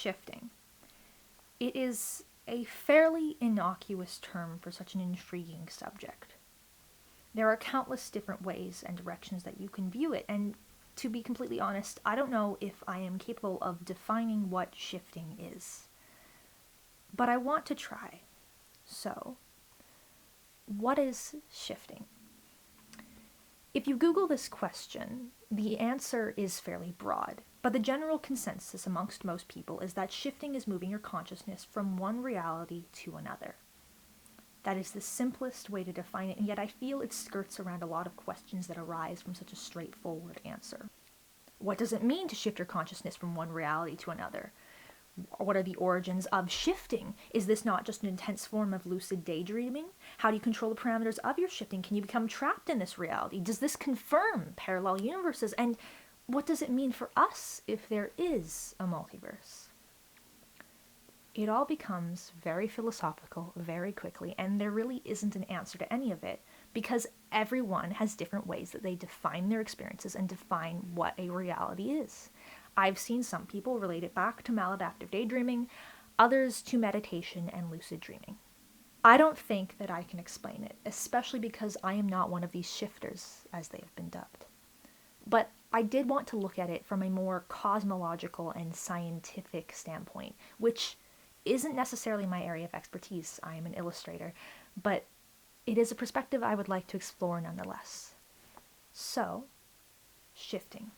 shifting. It is a fairly innocuous term for such an intriguing subject. There are countless different ways and directions that you can view it, and to be completely honest, I don't know if I am capable of defining what shifting is. But I want to try. So, what is shifting? If you Google this question, the answer is fairly broad, but the general consensus amongst most people is that shifting is moving your consciousness from one reality to another. That is the simplest way to define it, and yet I feel it skirts around a lot of questions that arise from such a straightforward answer. What does it mean to shift your consciousness from one reality to another? What are the origins of shifting? Is this not just an intense form of lucid daydreaming? How do you control the parameters of your shifting? Can you become trapped in this reality? Does this confirm parallel universes? And what does it mean for us if there is a multiverse? It all becomes very philosophical very quickly, and there really isn't an answer to any of it, because everyone has different ways that they define their experiences and define what a reality is. I've seen some people relate it back to maladaptive daydreaming, others to meditation and lucid dreaming. I don't think that I can explain it, especially because I am not one of these shifters, as they have been dubbed. But I did want to look at it from a more cosmological and scientific standpoint, which isn't necessarily my area of expertise. I am an illustrator, but it is a perspective I would like to explore nonetheless. So, shifting.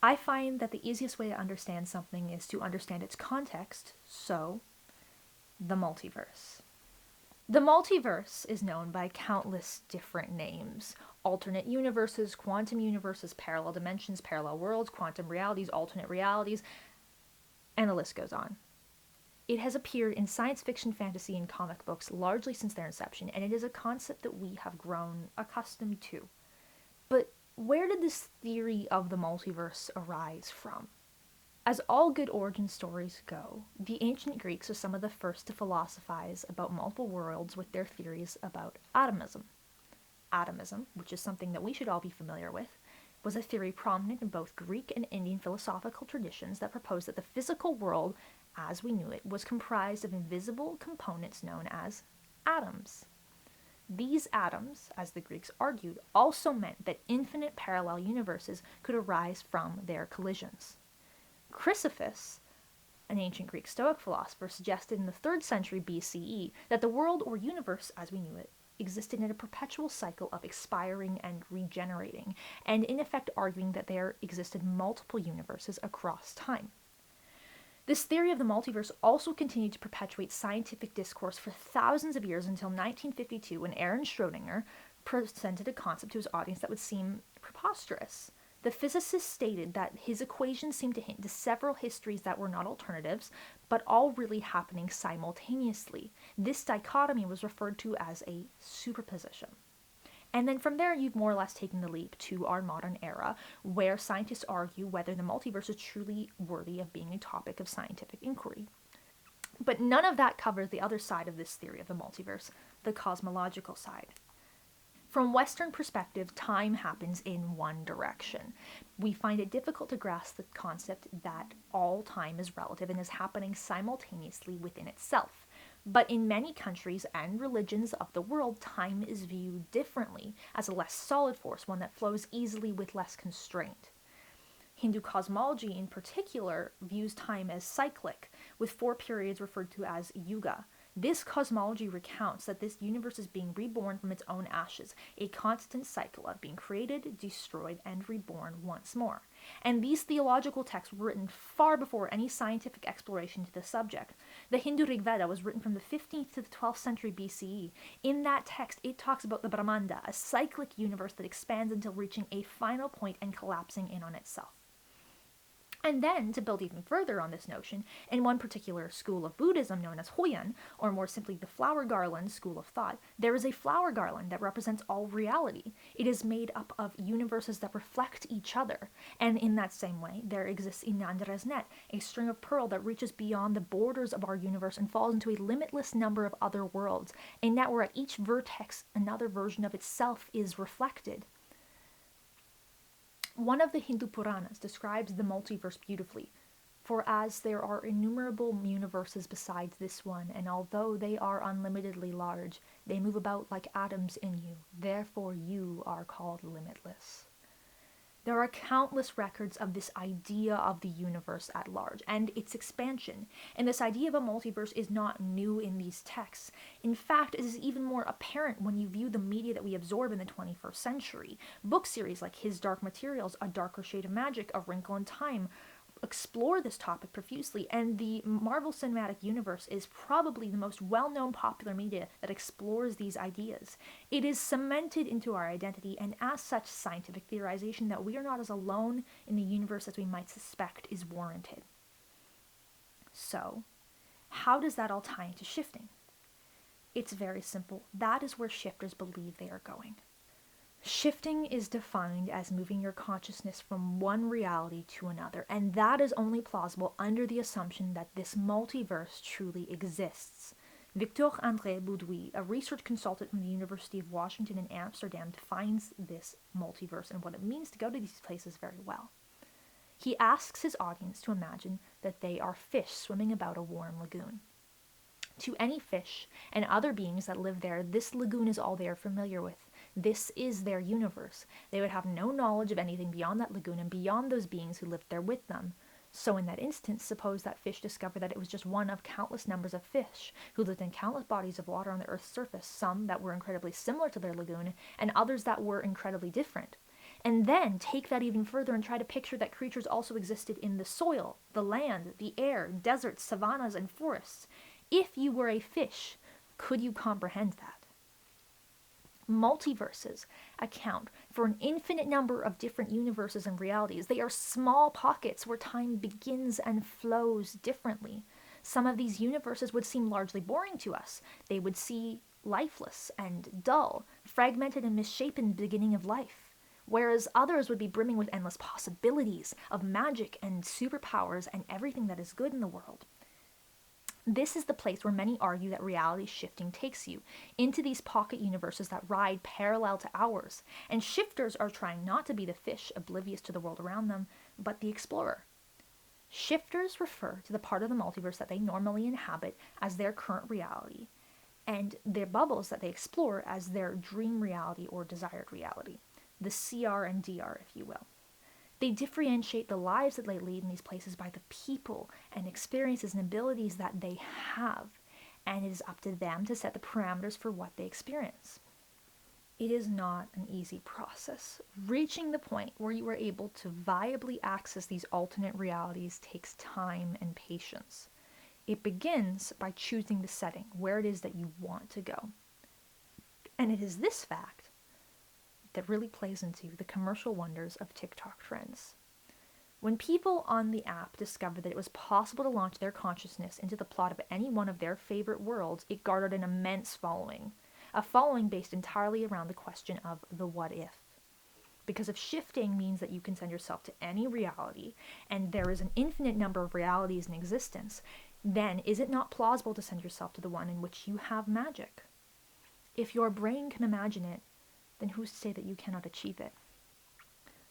I find that the easiest way to understand something is to understand its context, so, the multiverse. The multiverse is known by countless different names. Alternate universes, quantum universes, parallel dimensions, parallel worlds, quantum realities, alternate realities, and the list goes on. It has appeared in science fiction, fantasy, and comic books largely since their inception, and it is a concept that we have grown accustomed to. But where did this theory of the multiverse arise from? As all good origin stories go, the ancient Greeks are some of the first to philosophize about multiple worlds with their theories about atomism. Atomism, which is something that we should all be familiar with, was a theory prominent in both Greek and Indian philosophical traditions that proposed that the physical world, as we knew it, was comprised of invisible components known as atoms. These atoms, as the Greeks argued, also meant that infinite parallel universes could arise from their collisions. Chrysippus, an ancient Greek Stoic philosopher, suggested in the 3rd century BCE that the world or universe as we knew it existed in a perpetual cycle of expiring and regenerating, and in effect arguing that there existed multiple universes across time. This theory of the multiverse also continued to perpetuate scientific discourse for thousands of years until 1952, when Aaron Schrödinger presented a concept to his audience that would seem preposterous. The physicist stated that his equations seemed to hint to several histories that were not alternatives, but all really happening simultaneously. This dichotomy was referred to as a superposition. And then from there, you've more or less taken the leap to our modern era, where scientists argue whether the multiverse is truly worthy of being a topic of scientific inquiry. But none of that covers the other side of this theory of the multiverse, the cosmological side. From Western perspective, time happens in one direction. We find it difficult to grasp the concept that all time is relative and is happening simultaneously within itself. But in many countries and religions of the world, time is viewed differently, as a less solid force, one that flows easily with less constraint. Hindu cosmology in particular views time as cyclic, with 4 periods referred to as yuga. This cosmology recounts that this universe is being reborn from its own ashes, a constant cycle of being created, destroyed, and reborn once more. And these theological texts were written far before any scientific exploration to the subject. The Hindu Rig Veda was written from the 15th to the 12th century BCE. In that text, it talks about the Brahmanda, a cyclic universe that expands until reaching a final point and collapsing in on itself. And then, to build even further on this notion, in one particular school of Buddhism known as Hoyan, or more simply the flower garland school of thought, there is a flower garland that represents all reality. It is made up of universes that reflect each other. And in that same way, there exists Inandra's net, a string of pearl that reaches beyond the borders of our universe and falls into a limitless number of other worlds, a net where at each vertex another version of itself is reflected. One of the Hindu Puranas describes the multiverse beautifully. For as there are innumerable universes besides this one, and although they are unlimitedly large, they move about like atoms in you, therefore you are called limitless. There are countless records of this idea of the universe at large and its expansion, and this idea of a multiverse is not new in these texts. In fact, it is even more apparent when you view the media that we absorb in the 21st century. Book series like His Dark Materials, A Darker Shade of Magic, A Wrinkle in Time explore this topic profusely, and the Marvel Cinematic Universe is probably the most well-known popular media that explores these ideas. It is cemented into our identity, and as such, scientific theorization that we are not as alone in the universe as we might suspect is warranted. So, how does that all tie into shifting? It's very simple. That is where shifters believe they are going. Shifting is defined as moving your consciousness from one reality to another, and that is only plausible under the assumption that this multiverse truly exists. Victor-Andrei, a research consultant from the University of Washington in Amsterdam, defines this multiverse and what it means to go to these places very well. He asks his audience to imagine that they are fish swimming about a warm lagoon. To any fish and other beings that live there, this lagoon is all they are familiar with. This is their universe. They would have no knowledge of anything beyond that lagoon and beyond those beings who lived there with them. So in that instance, suppose that fish discovered that it was just one of countless numbers of fish who lived in countless bodies of water on the Earth's surface, some that were incredibly similar to their lagoon and others that were incredibly different. And then take that even further and try to picture that creatures also existed in the soil, the land, the air, deserts, savannas, and forests. If you were a fish, could you comprehend that? Multiverses account for an infinite number of different universes and realities. They are small pockets where time begins and flows differently. Some of these universes would seem largely boring to us. They would seem lifeless and dull, fragmented and misshapen beginning of life, whereas others would be brimming with endless possibilities of magic and superpowers and everything that is good in the world. This is the place where many argue that reality shifting takes you, into these pocket universes that ride parallel to ours, and shifters are trying not to be the fish oblivious to the world around them, but the explorer. Shifters refer to the part of the multiverse that they normally inhabit as their current reality, and their bubbles that they explore as their dream reality or desired reality, the CR and DR, if you will. They differentiate the lives that they lead in these places by the people and experiences and abilities that they have, and it is up to them to set the parameters for what they experience. It is not an easy process. Reaching the point where you are able to viably access these alternate realities takes time and patience. It begins by choosing the setting, where it is that you want to go. And it is this fact that really plays into the commercial wonders of TikTok trends. When people on the app discovered that it was possible to launch their consciousness into the plot of any one of their favorite worlds, it garnered an immense following. A following based entirely around the question of the what if. Because if shifting means that you can send yourself to any reality, and there is an infinite number of realities in existence, then is it not plausible to send yourself to the one in which you have magic? If your brain can imagine it, then who's to say that you cannot achieve it?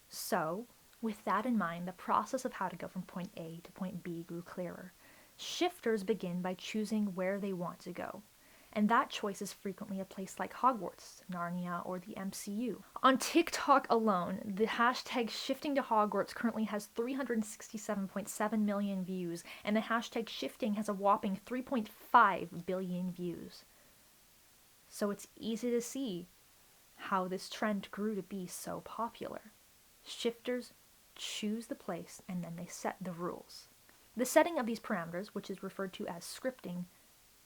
So, with that in mind, the process of how to go from point A to point B grew clearer. Shifters begin by choosing where they want to go, and that choice is frequently a place like Hogwarts, Narnia, or the MCU. On TikTok alone, the hashtag shifting to Hogwarts currently has 367.7 million views, and the hashtag shifting has a whopping 3.5 billion views. So it's easy to see how this trend grew to be so popular. Shifters choose the place and then they set the rules. The setting of these parameters, which is referred to as scripting,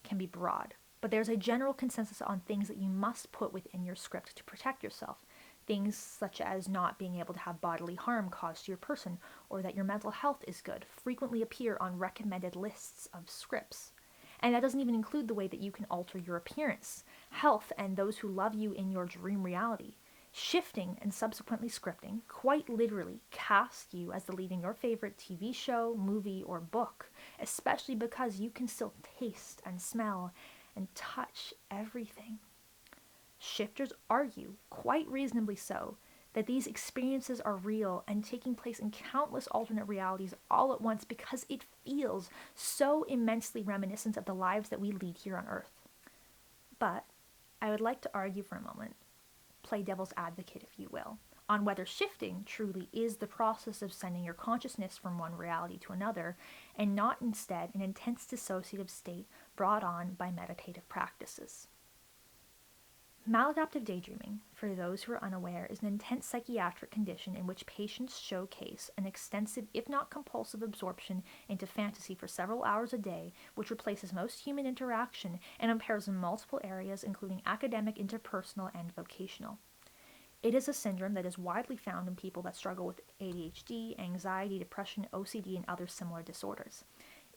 can be broad, but there's a general consensus on things that you must put within your script to protect yourself. Things such as not being able to have bodily harm caused to your person, or that your mental health is good, frequently appear on recommended lists of scripts. And that doesn't even include the way that you can alter your appearance, health, and those who love you in your dream reality. Shifting and subsequently scripting quite literally cast you as the lead in your favorite TV show, movie, or book, especially because you can still taste and smell and touch everything. Shifters argue, quite reasonably so, that these experiences are real and taking place in countless alternate realities all at once because it feels so immensely reminiscent of the lives that we lead here on Earth. But I would like to argue for a moment, play devil's advocate if you will, on whether shifting truly is the process of sending your consciousness from one reality to another, and not instead an intense dissociative state brought on by meditative practices. Maladaptive daydreaming, for those who are unaware, is an intense psychiatric condition in which patients showcase an extensive, if not compulsive, absorption into fantasy for several hours a day, which replaces most human interaction and impairs in multiple areas, including academic, interpersonal, and vocational. It is a syndrome that is widely found in people that struggle with ADHD, anxiety, depression, OCD, and other similar disorders.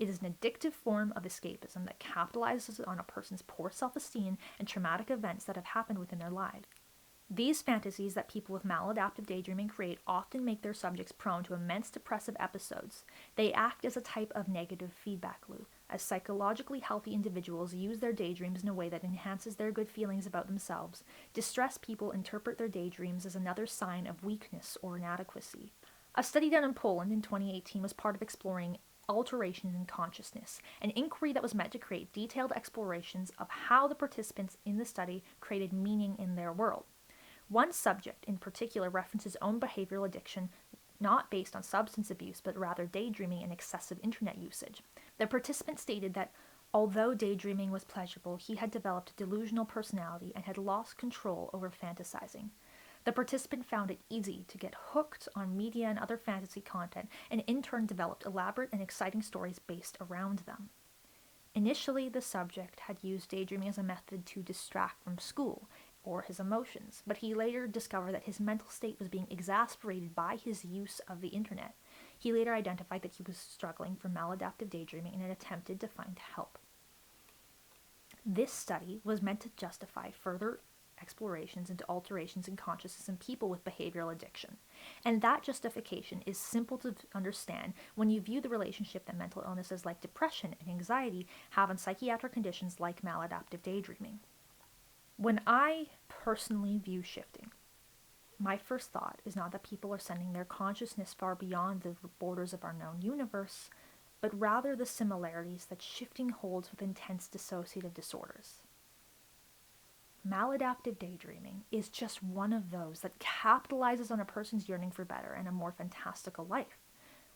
It is an addictive form of escapism that capitalizes on a person's poor self-esteem and traumatic events that have happened within their lives. These fantasies that people with maladaptive daydreaming create often make their subjects prone to immense depressive episodes. They act as a type of negative feedback loop, as psychologically healthy individuals use their daydreams in a way that enhances their good feelings about themselves. Distressed people interpret their daydreams as another sign of weakness or inadequacy. A study done in Poland in 2018 was part of exploring alterations in consciousness, an inquiry that was meant to create detailed explorations of how the participants in the study created meaning in their world. One subject in particular referenced his own behavioral addiction, not based on substance abuse, but rather daydreaming and excessive internet usage. The participant stated that although daydreaming was pleasurable, he had developed a delusional personality and had lost control over fantasizing. The participant found it easy to get hooked on media and other fantasy content, and in turn developed elaborate and exciting stories based around them. Initially, the subject had used daydreaming as a method to distract from school or his emotions, but he later discovered that his mental state was being exacerbated by his use of the internet. He later identified that he was struggling from maladaptive daydreaming and had attempted to find help. This study was meant to justify further explorations into alterations in consciousness in people with behavioral addiction. And that justification is simple to understand when you view the relationship that mental illnesses like depression and anxiety have on psychiatric conditions like maladaptive daydreaming. When I personally view shifting, my first thought is not that people are sending their consciousness far beyond the borders of our known universe, but rather the similarities that shifting holds with intense dissociative disorders. Maladaptive daydreaming is just one of those that capitalizes on a person's yearning for better and a more fantastical life.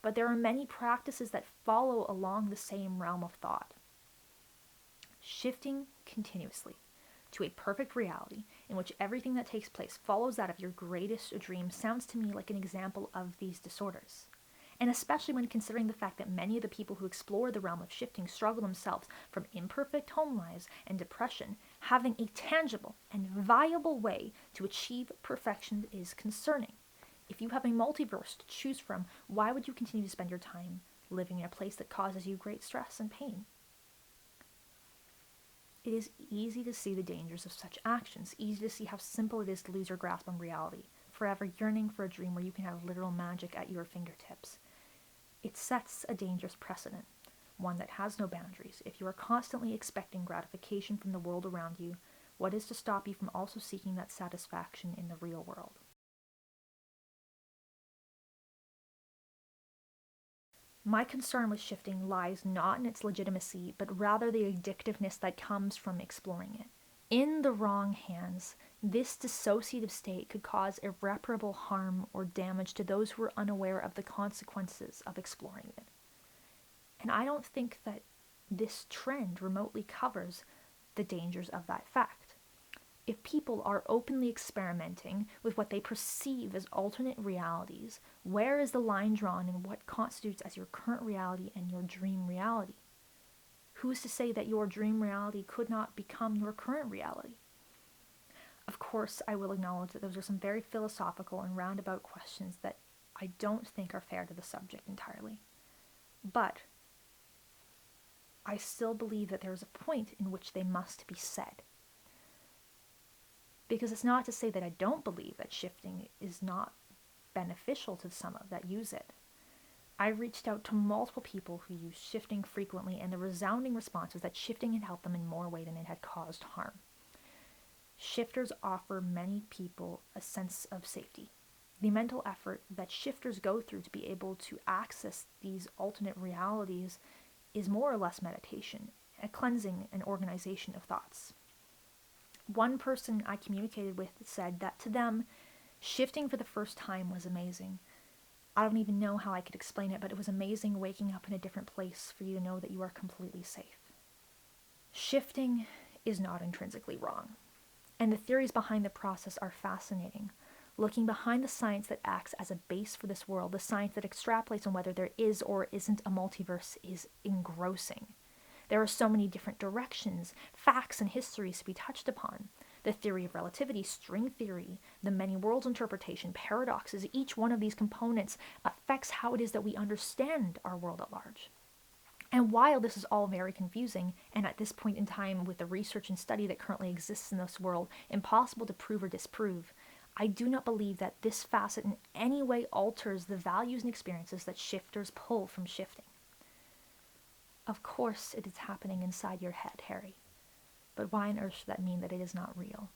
But there are many practices that follow along the same realm of thought. Shifting continuously to a perfect reality in which everything that takes place follows that of your greatest dream sounds to me like an example of these disorders. And especially when considering the fact that many of the people who explore the realm of shifting struggle themselves from imperfect home lives and depression, having a tangible and viable way to achieve perfection is concerning. If you have a multiverse to choose from, why would you continue to spend your time living in a place that causes you great stress and pain? It is easy to see the dangers of such actions, easy to see how simple it is to lose your grasp on reality, forever yearning for a dream where you can have literal magic at your fingertips. It sets a dangerous precedent, one that has no boundaries. If you are constantly expecting gratification from the world around you, what is to stop you from also seeking that satisfaction in the real world? My concern with shifting lies not in its legitimacy, but rather the addictiveness that comes from exploring it. In the wrong hands, this dissociative state could cause irreparable harm or damage to those who are unaware of the consequences of exploring it. And I don't think that this trend remotely covers the dangers of that fact. If people are openly experimenting with what they perceive as alternate realities, where is the line drawn in what constitutes as your current reality and your dream reality? Who's to say that your dream reality could not become your current reality? Of course, I will acknowledge that those are some very philosophical and roundabout questions that I don't think are fair to the subject entirely. But I still believe that there is a point in which they must be said. Because it's not to say that I don't believe that shifting is not beneficial to some that use it. I reached out to multiple people who use shifting frequently, and the resounding response was that shifting had helped them in more way than it had caused harm. Shifters offer many people a sense of safety. The mental effort that shifters go through to be able to access these alternate realities is more or less meditation, a cleansing and organization of thoughts. One person I communicated with said that to them, shifting for the first time was amazing. I don't even know how I could explain it, but it was amazing waking up in a different place for you to know that you are completely safe. Shifting is not intrinsically wrong, and the theories behind the process are fascinating. Looking behind the science that acts as a base for this world, the science that extrapolates on whether there is or isn't a multiverse, is engrossing. There are so many different directions, facts, and histories to be touched upon. The theory of relativity, string theory, the many worlds interpretation, paradoxes, each one of these components affects how it is that we understand our world at large. And while this is all very confusing, and at this point in time, with the research and study that currently exists in this world, impossible to prove or disprove, I do not believe that this facet in any way alters the values and experiences that shifters pull from shifting. Of course it is happening inside your head, Harry. But why on earth should that mean that it is not real?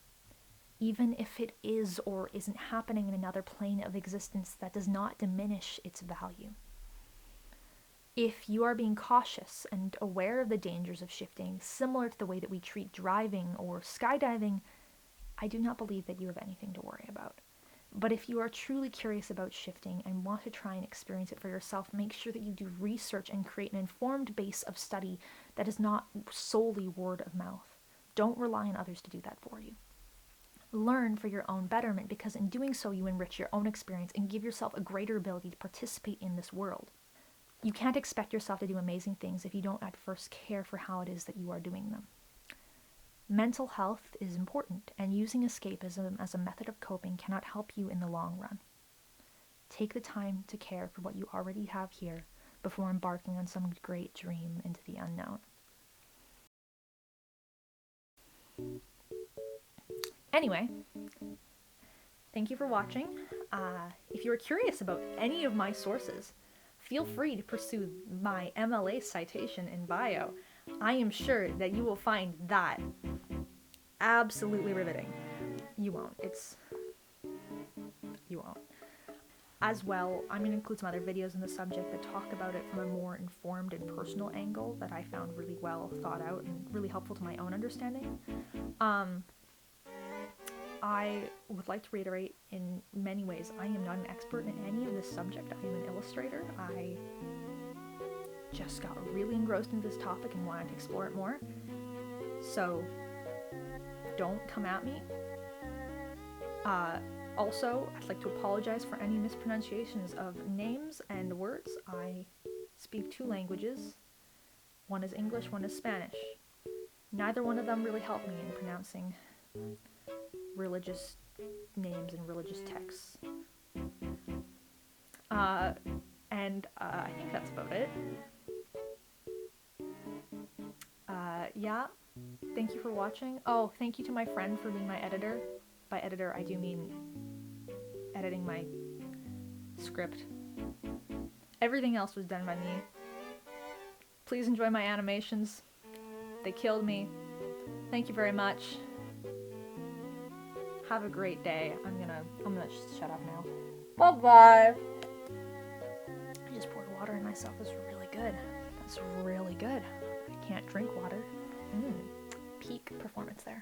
Even if it is or isn't happening in another plane of existence, that does not diminish its value. If you are being cautious and aware of the dangers of shifting, similar to the way that we treat driving or skydiving, I do not believe that you have anything to worry about. But if you are truly curious about shifting and want to try and experience it for yourself, make sure that you do research and create an informed base of study that is not solely word of mouth. Don't rely on others to do that for you. Learn for your own betterment, because in doing so you enrich your own experience and give yourself a greater ability to participate in this world. You can't expect yourself to do amazing things if you don't at first care for how it is that you are doing them. Mental health is important, and using escapism as a method of coping cannot help you in the long run. Take the time to care for what you already have here before embarking on some great dream into the unknown. Anyway, thank you for watching. If you are curious about any of my sources, feel free to pursue my MLA citation in bio. I am sure that you will find that absolutely riveting. You won't. You won't. As well, I'm going to include some other videos on the subject that talk about it from a more informed and personal angle that I found really well thought out and really helpful to my own understanding. I would like to reiterate, in many ways, I am not an expert in any of this subject. I am an illustrator. I just got really engrossed in this topic and wanted to explore it more. So, don't come at me. Also, I'd like to apologize for any mispronunciations of names and words. I speak two languages. One is English, one is Spanish. Neither one of them really helped me in pronouncing religious names and religious texts. I think that's about it. Yeah, thank you for watching. Oh, thank you to my friend for being my editor. By editor, I do mean editing my script. Everything else was done by me. Please enjoy my animations. They killed me. Thank you very much. Have a great day. I'm gonna shut up now. Bye-bye. I just poured water in myself. This is really good. That's really good. I can't drink water. Peak performance there.